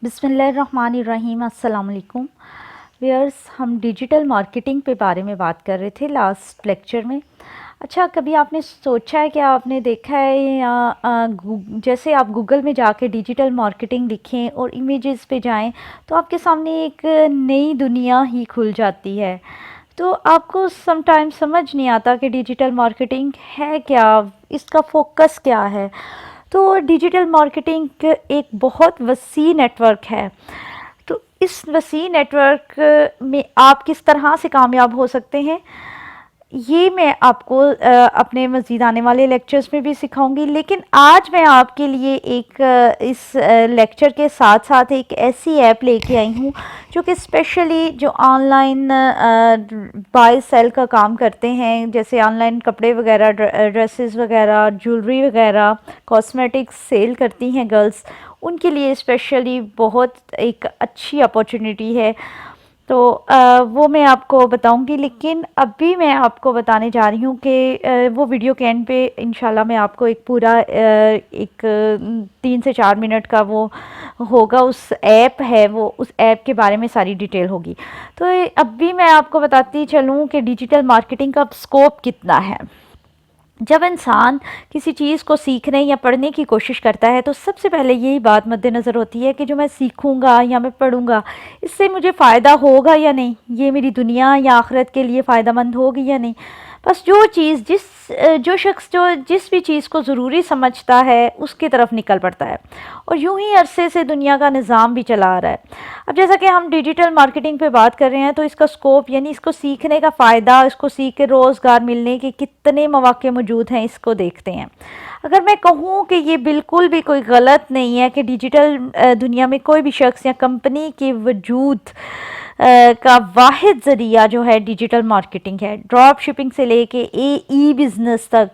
बिस्मिल्लाहिर्रहमानिर्रहीम। अस्सलाम वालेकुम व्यूअर्स, हम डिजिटल मार्केटिंग पे बारे में बात कर रहे थे लास्ट लेक्चर में। अच्छा, कभी आपने सोचा है कि आपने देखा है या जैसे आप गूगल में जाके डिजिटल मार्केटिंग लिखें और इमेजेस पे जाएं तो आपके सामने एक नई दुनिया ही खुल जाती है। तो आपको समटाइम समझ नहीं आता कि डिजिटल मार्केटिंग है क्या, इसका फोकस क्या है। तो डिजिटल मार्केटिंग एक बहुत वसी नेटवर्क है। तो इस वसी नेटवर्क में आप किस तरह से कामयाब हो सकते हैं, ये मैं आपको अपने मज़ीद आने वाले लेक्चर्स में भी सिखाऊंगी। लेकिन आज मैं आपके लिए इस लेक्चर के साथ साथ एक ऐसी ऐप लेके आई हूँ जो कि स्पेशली जो ऑनलाइन बाय सेल का काम करते हैं, जैसे ऑनलाइन कपड़े वगैरह, ड्रेसेस वगैरह, ज्वेलरी वगैरह, कॉस्मेटिक्स सेल करती हैं गर्ल्स, उनके लिए स्पेशली बहुत एक अच्छी अपॉर्चुनिटी है। तो वो मैं आपको बताऊंगी। लेकिन अभी मैं आपको बताने जा रही हूँ कि वो वीडियो के एंड पे इंशाल्लाह मैं आपको एक पूरा एक 3 से 4 मिनट का वो होगा, उस ऐप है वो, उस ऐप के बारे में सारी डिटेल होगी। तो अभी मैं आपको बताती चलूँ कि डिजिटल मार्केटिंग का स्कोप कितना है। जब इंसान किसी चीज़ को सीखने या पढ़ने की कोशिश करता है तो सबसे पहले यही बात मद्देनज़र होती है कि जो मैं सीखूंगा या मैं पढ़ूंगा, इससे मुझे फ़ायदा होगा या नहीं, ये मेरी दुनिया या आखिरत के लिए फ़ायदेमंद होगी या नहीं। बस जो शख्स जो जिस भी चीज़ को ज़रूरी समझता है उसकी तरफ निकल पड़ता है, और यूं ही अरसे से दुनिया का निज़ाम भी चला आ रहा है। अब जैसा कि हम डिजिटल मार्केटिंग पे बात कर रहे हैं तो इसका स्कोप यानी इसको सीखने का फ़ायदा, इसको सीख के रोज़गार मिलने के कितने मौके मौजूद हैं, इसको देखते हैं। अगर मैं कहूँ कि ये बिल्कुल भी कोई गलत नहीं है कि डिजिटल दुनिया में कोई भी शख्स या कंपनी के वजूद का वाहिद ज़रिया जो है डिजिटल मार्केटिंग है। ड्रॉप शिपिंग से लेके ई बिज़नेस तक,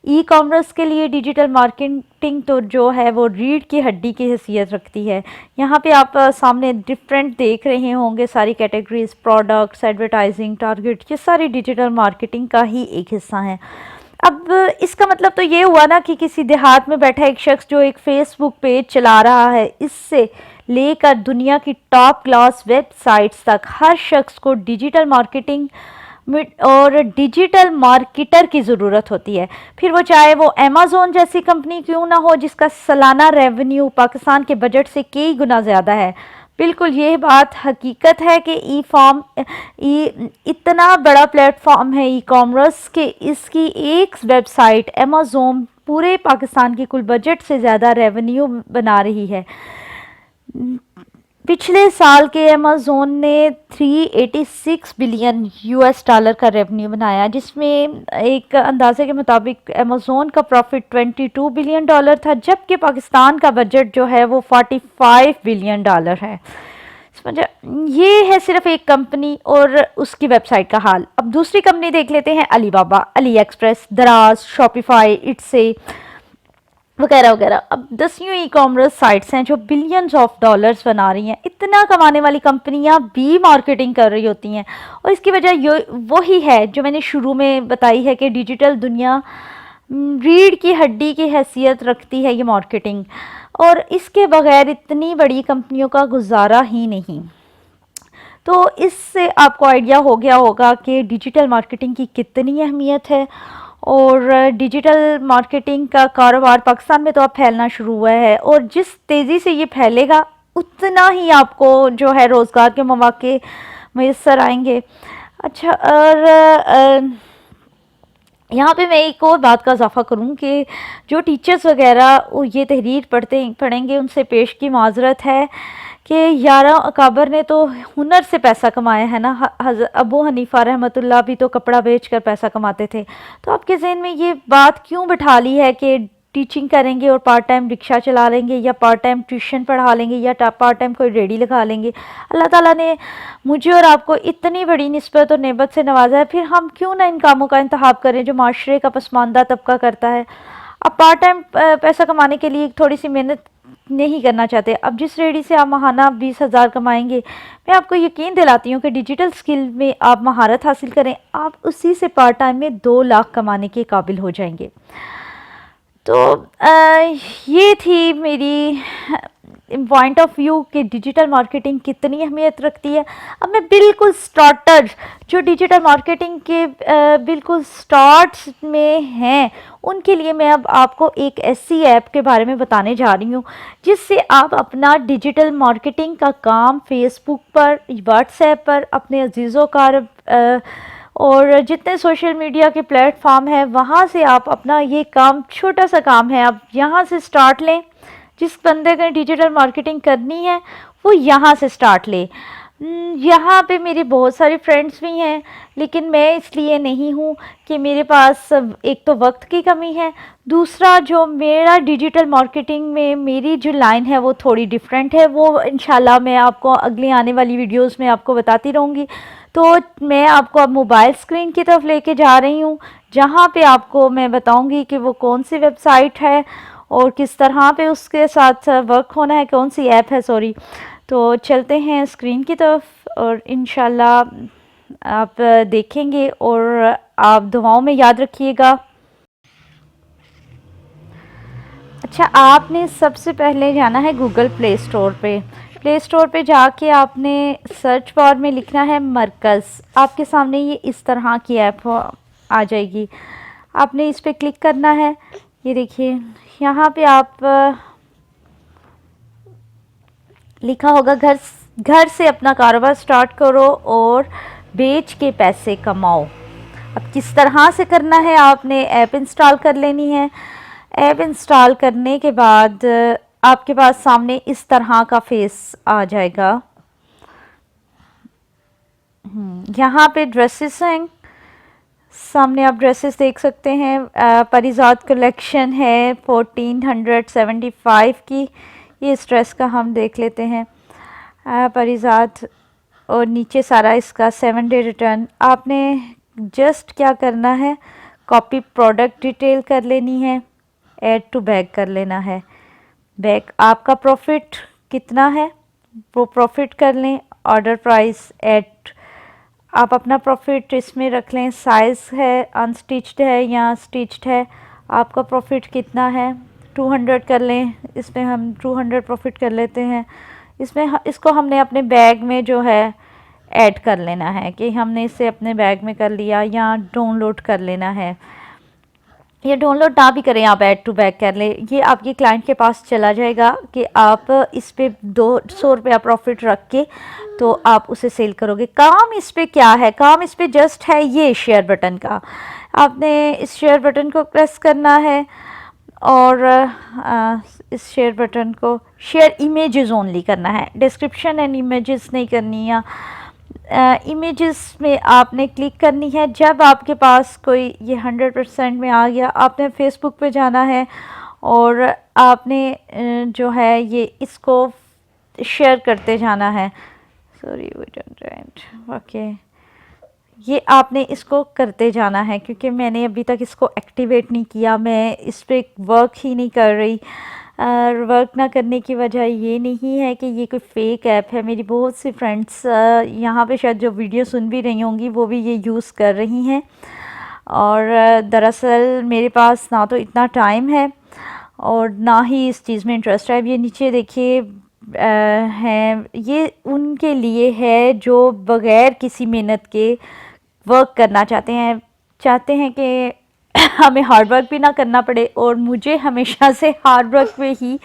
ई कॉमर्स के लिए डिजिटल मार्केटिंग तो जो है वो रीढ़ की हड्डी की हैसियत रखती है। यहाँ पे आप सामने डिफरेंट देख रहे होंगे सारी कैटेगरीज, प्रोडक्ट्स, एडवर्टाइजिंग, टारगेट, ये सारी डिजिटल मार्केटिंग का ही एक हिस्सा है। अब इसका मतलब तो ये हुआ ना कि किसी देहात में बैठा एक शख्स जो एक फेसबुक पेज चला रहा है, इससे लेकर दुनिया की टॉप क्लास वेबसाइट्स तक हर शख्स को डिजिटल मार्केटिंग और डिजिटल मार्केटर की ज़रूरत होती है। फिर वो चाहे वो अमेज़ॉन जैसी कंपनी क्यों ना हो, जिसका सालाना रेवेन्यू पाकिस्तान के बजट से कई गुना ज़्यादा है। बिल्कुल ये बात हकीकत है कि इतना बड़ा प्लेटफॉर्म है ई कॉमर्स के, इसकी एक वेबसाइट अमेज़ॉन पूरे पाकिस्तान की कुल बजट से ज़्यादा रेवेन्यू बना रही है। पिछले साल के अमेज़ॉन ने 386 बिलियन यूएस डॉलर का रेवेन्यू बनाया, जिसमें एक अंदाजे के मुताबिक अमेज़ॉन का प्रॉफिट 22 बिलियन डॉलर था, जबकि पाकिस्तान का बजट जो है वो 45 बिलियन डॉलर है। समझा? ये है सिर्फ एक कंपनी और उसकी वेबसाइट का हाल। अब दूसरी कंपनी देख लेते हैं, अलीबाबा, अली एक्सप्रेस, दराज, शॉपिफाई, इट्से वगैरह वगैरह। अब 10वीं ई कॉमर्स साइट्स हैं जो बिलियंस ऑफ डॉलर्स बना रही हैं। इतना कमाने वाली कंपनियां भी मार्केटिंग कर रही होती हैं, और इसकी वजह वही है जो मैंने शुरू में बताई है कि डिजिटल दुनिया रीढ़ की हड्डी की हैसियत रखती है ये मार्केटिंग, और इसके बगैर इतनी बड़ी कंपनियों का गुजारा ही नहीं। तो इससे आपको आइडिया हो गया होगा कि डिजिटल मार्केटिंग की कितनी अहमियत है। और डिजिटल मार्केटिंग का कारोबार पाकिस्तान में तो अब फैलना शुरू हुआ है, और जिस तेज़ी से ये फैलेगा उतना ही आपको जो है रोज़गार के मौके मैसर आएंगे। अच्छा, और यहाँ पे मैं एक और बात का इजाफा करूँ कि जो टीचर्स वगैरह ये तहरीर पढ़ेंगे उनसे पेश की माजरत है कि यारा अकाबर ने तो हुनर से पैसा कमाया है ना। अबू हनीफा रहमतुल्लाह भी तो कपड़ा बेचकर पैसा कमाते थे। तो आपके जहन में ये बात क्यों बिठा ली है कि टीचिंग करेंगे और पार्ट टाइम रिक्शा चला लेंगे, या पार्ट टाइम ट्यूशन पढ़ा लेंगे, या पार्ट टाइम कोई रेडी लगा लेंगे। अल्लाह ताला ने मुझे और आपको इतनी बड़ी निस्बत और नेमत से नवाजा है, फिर हम क्यों ना इन कामों का इंतखाब करें जो माशरे का पसमानदा तबका करता है। अब पार्ट टाइम पैसा कमाने के लिए थोड़ी सी मेहनत नहीं करना चाहते। अब जिस रेडी से आप माहाना 20,000 कमाएंगे, मैं आपको यकीन दिलाती हूँ कि डिजिटल स्किल में आप महारत हासिल करें, आप उसी से पार्ट टाइम में 2 लाख कमाने के काबिल हो जाएंगे। तो ये थी मेरी पॉइंट ऑफ व्यू कि डिजिटल मार्केटिंग कितनी अहमियत रखती है। अब मैं बिल्कुल स्टार्टर जो डिजिटल मार्केटिंग के बिल्कुल स्टार्ट्स में हैं उनके लिए मैं अब आपको एक ऐसी ऐप के बारे में बताने जा रही हूँ जिससे आप अपना डिजिटल मार्केटिंग का काम फेसबुक पर, व्हाट्सएप पर अपने अजीज़ों का और जितने सोशल मीडिया के प्लेटफॉर्म हैं वहाँ से आप अपना ये काम, छोटा सा काम है, आप यहाँ से स्टार्ट लें। जिस बंदे को डिजिटल मार्केटिंग करनी है वो यहाँ से स्टार्ट ले। यहाँ पे मेरे बहुत सारे फ्रेंड्स भी हैं, लेकिन मैं इसलिए नहीं हूँ कि मेरे पास एक तो वक्त की कमी है, दूसरा जो मेरा डिजिटल मार्केटिंग में मेरी जो लाइन है वो थोड़ी डिफरेंट है। वो इंशाल्लाह मैं आपको अगली आने वाली वीडियोस में आपको बताती रहूँगी। तो मैं आपको अब मोबाइल स्क्रीन की तरफ लेके जा रही हूँ, जहाँ पे आपको मैं बताऊँगी कि वो कौन सी वेबसाइट है और किस तरह पे उसके साथ वर्क होना है, कौन सी ऐप है, सॉरी। तो चलते हैं स्क्रीन की तरफ और इंशाल्लाह आप देखेंगे और आप दुआओं में याद रखिएगा। अच्छा, आपने सबसे पहले जाना है गूगल प्ले स्टोर पे। प्ले स्टोर पे जाके आपने सर्च बार में लिखना है मरकज़। आपके सामने ये इस तरह की ऐप आ जाएगी, आपने इस पर क्लिक करना है। ये देखिए यहाँ पे आप लिखा होगा घर से अपना कारोबार स्टार्ट करो और बेच के पैसे कमाओ। अब किस तरह से करना है, आपने ऐप इंस्टॉल कर लेनी है। ऐप इंस्टॉल करने के बाद आपके पास सामने इस तरह का फेस आ जाएगा। यहाँ पे ड्रेसेस हैं, सामने आप ड्रेसेस देख सकते हैं। परिजात कलेक्शन है 1475 की। ये इस ड्रेस का हम देख लेते हैं, परिजात। और नीचे सारा इसका 7 डे रिटर्न। आपने जस्ट क्या करना है, कॉपी प्रोडक्ट डिटेल कर लेनी है, ऐड टू बैग कर लेना है। बैग आपका प्रॉफिट कितना है वो प्रॉफिट कर लें, ऑर्डर प्राइस ऐड, आप अपना प्रॉफिट इसमें रख लें। साइज़ है अनस्टिच्ड है या स्टिच्ड है, आपका प्रॉफिट कितना है, 200 कर लें। इसमें हम 200 प्रॉफिट कर लेते हैं। इसमें इसको हमने अपने बैग में जो है ऐड कर लेना है कि हमने इसे अपने बैग में कर लिया, या डाउनलोड कर लेना है। ये डाउनलोड ना भी करें, आप ऐड टू बैग कर लें। ये आपके क्लाइंट के पास चला जाएगा कि आप इस पे 200 रुपया प्रॉफिट रख के तो आप उसे सेल करोगे। काम इस पे क्या है, काम इस पे जस्ट है ये शेयर बटन का। आपने इस शेयर बटन को प्रेस करना है और इस शेयर बटन को शेयर इमेजेस ओनली करना है, डिस्क्रिप्शन एंड इमेजेस नहीं करनी। या इमेजेस में आपने क्लिक करनी है। जब आपके पास कोई ये 100% में आ गया, आपने फेसबुक पे जाना है और आपने जो है ये इसको शेयर करते जाना है। सॉरी ओके, ये आपने इसको करते जाना है क्योंकि मैंने अभी तक इसको एक्टिवेट नहीं किया, मैं इस पर वर्क ही नहीं कर रही। वर्क ना करने की वजह ये नहीं है कि ये कोई फेक ऐप है। मेरी बहुत सी फ्रेंड्स यहाँ पे शायद जो वीडियो सुन भी रही होंगी वो भी ये यूज़ कर रही हैं। और दरअसल मेरे पास ना तो इतना टाइम है और ना ही इस चीज़ में इंटरेस्ट है। अब ये नीचे देखिए हैं, ये उनके लिए है जो बग़ैर किसी मेहनत के वर्क करना चाहते हैं कि हमें हार्ड वर्क भी ना करना पड़े। और मुझे हमेशा से हार्ड वर्क पे ही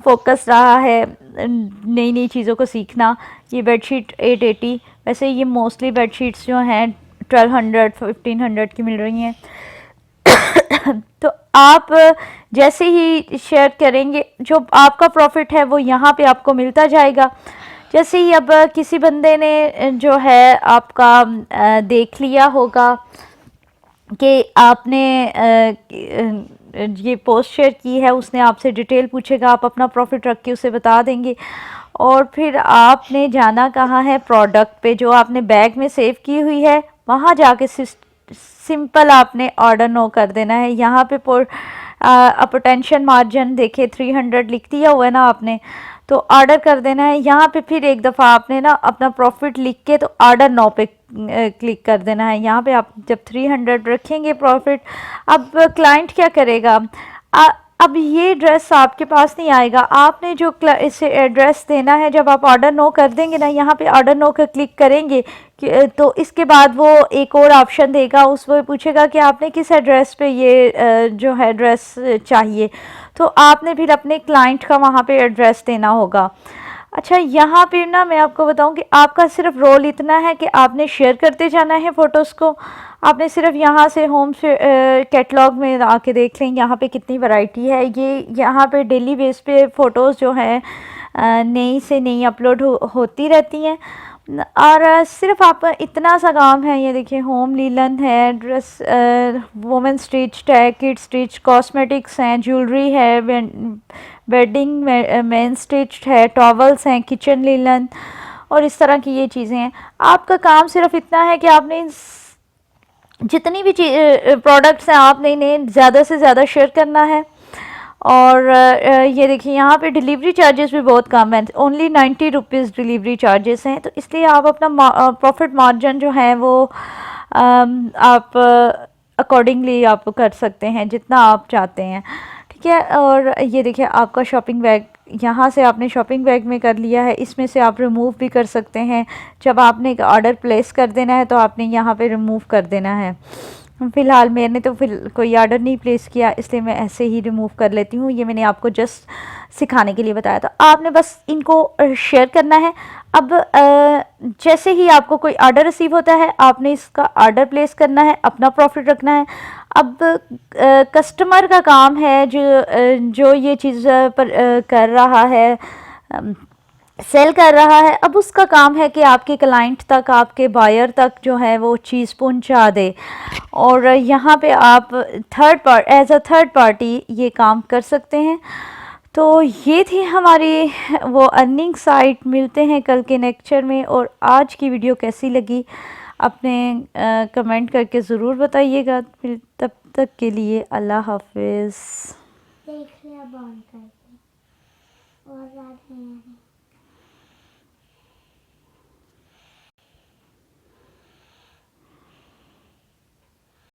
फोकस रहा है, नई नई चीज़ों को सीखना। ये बेडशीट 880, वैसे ये मोस्टली बेडशीट्स जो हैं 1200 1500 की मिल रही हैं। तो आप जैसे ही शेयर करेंगे जो आपका प्रॉफिट है वो यहाँ पे आपको मिलता जाएगा। जैसे ही अब किसी बंदे ने जो है आपका देख लिया होगा कि आपने ये पोस्ट शेयर की है, उसने आपसे डिटेल पूछेगा, आप अपना प्रॉफिट रख के उसे बता देंगे। और फिर आपने जाना कहाँ है, प्रोडक्ट पे जो आपने बैग में सेव की हुई है वहाँ जाके सिंपल आपने ऑर्डर नो कर देना है। यहाँ पे पोटेंशियल मार्जिन देखिए 300 लिख दिया हुआ है ना आपने, तो ऑर्डर कर देना है। यहाँ पे फिर एक दफ़ा आपने ना अपना प्रॉफिट लिख के तो ऑर्डर नो पे क्लिक कर देना है। यहाँ पे आप जब 300 रखेंगे प्रॉफिट, अब क्लाइंट क्या करेगा, अब ये एड्रेस आपके पास नहीं आएगा, आपने जो इसे एड्रेस देना है, जब आप ऑर्डर नो कर देंगे ना, यहाँ पे ऑर्डर नो का क्लिक करेंगे कि तो इसके बाद वो एक और ऑप्शन देगा, उस वो पूछेगा कि आपने किस एड्रेस पे ये जो है एड्रेस चाहिए, तो आपने फिर अपने क्लाइंट का वहाँ पे एड्रेस देना होगा। अच्छा, यहाँ पे ना मैं आपको बताऊँ कि आपका सिर्फ रोल इतना है कि आपने शेयर करते जाना है फ़ोटोज़ को। आपने सिर्फ यहाँ से होम से कैटलॉग में आके देख लें यहाँ पे कितनी वैरायटी है। ये यहाँ पे डेली बेस पे फ़ोटोज़ जो हैं नई से नई अपलोड होती रहती हैं। और सिर्फ आप इतना सा काम है, ये देखिए होम लीलन है, ड्रेस वुमेन स्टिच्ड है, किड स्टिच, कॉस्मेटिक्स हैं, ज्वेलरी है, वेडिंग मेन स्टिच्ड है, टॉवल्स हैं, किचन लीलन और इस तरह की ये चीज़ें हैं। आपका काम सिर्फ इतना है कि आपने जितनी भी प्रोडक्ट्स हैं आपने इन्हें ज़्यादा से ज़्यादा शेयर करना है। और ये देखिए यहाँ पे डिलीवरी चार्जेस भी बहुत कम हैं, ओनली 90 रुपीज़ डिलीवरी चार्जेस हैं, तो इसलिए आप अपना प्रॉफिट मार्जिन जो है वो आप अकॉर्डिंगली आप कर सकते हैं जितना आप चाहते हैं, ठीक है। और ये देखिए आपका शॉपिंग बैग, यहाँ से आपने शॉपिंग बैग में कर लिया है, इसमें से आप रिमूव भी कर सकते हैं। जब आपने एक ऑर्डर प्लेस कर देना है तो आपने यहाँ पे रिमूव कर देना है। फ़िलहाल मैंने तो फिर कोई ऑर्डर नहीं प्लेस किया, इसलिए मैं ऐसे ही रिमूव कर लेती हूँ। ये मैंने आपको जस्ट सिखाने के लिए बताया था। आपने बस इनको शेयर करना है। अब जैसे ही आपको कोई ऑर्डर रिसीव होता है आपने इसका ऑर्डर प्लेस करना है, अपना प्रॉफिट रखना है। अब कस्टमर का काम है जो ये चीज़ पर कर रहा है, सेल कर रहा है, अब उसका काम है कि आपके क्लाइंट तक, आपके बायर तक जो है वो चीज़ पहुंचा दे। और यहाँ पे आप एज अ थर्ड पार्टी ये काम कर सकते हैं। तो ये थी हमारी वो अर्निंग साइट। मिलते हैं कल के लेक्चर में। और आज की वीडियो कैसी लगी अपने कमेंट करके ज़रूर बताइएगा। फिर तब तक के लिए अल्लाह हाफिज़। देख लिया बॉन्ड करके और रात में